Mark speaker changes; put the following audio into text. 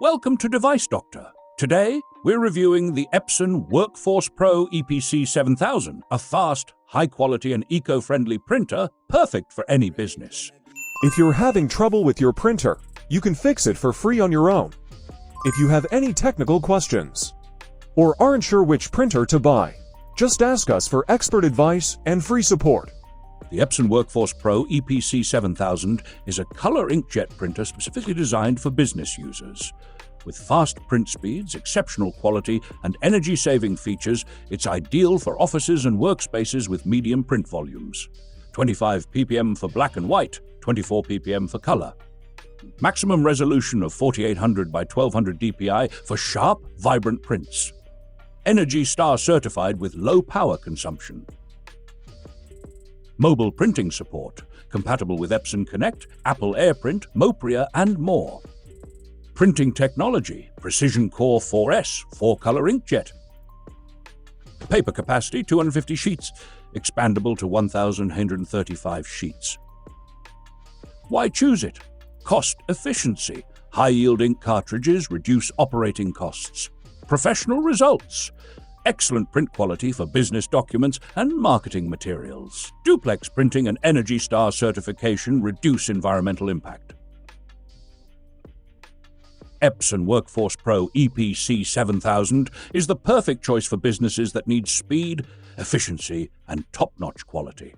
Speaker 1: Welcome to Device Doctor. Today, we're reviewing the Epson WorkForce Pro EP-C7000, a fast, high-quality and eco-friendly printer perfect for any business.
Speaker 2: If you're having trouble with your printer, you can fix it for free on your own. If you have any technical questions or aren't sure which printer to buy, just ask us for expert advice and free support.
Speaker 1: The Epson WorkForce Pro EP-C7000 is a color inkjet printer specifically designed for business users. With fast print speeds, exceptional quality, and energy-saving features, it's ideal for offices and workspaces with medium print volumes. 25 ppm for black and white, 24 ppm for color. Maximum resolution of 4800 by 1200 dpi for sharp, vibrant prints. Energy Star certified with low power consumption. Mobile printing support, compatible with Epson Connect, Apple AirPrint, Mopria, and more. Printing technology, PrecisionCore 4S, 4-color inkjet. Paper capacity, 250 sheets, expandable to 1,135 sheets. Why choose it? Cost efficiency. High-yield ink cartridges reduce operating costs. Professional results. Excellent print quality for business documents and marketing materials. Duplex printing and Energy Star certification reduce environmental impact. Epson WorkForce Pro EP-C7000 is the perfect choice for businesses that need speed, efficiency, and top-notch quality.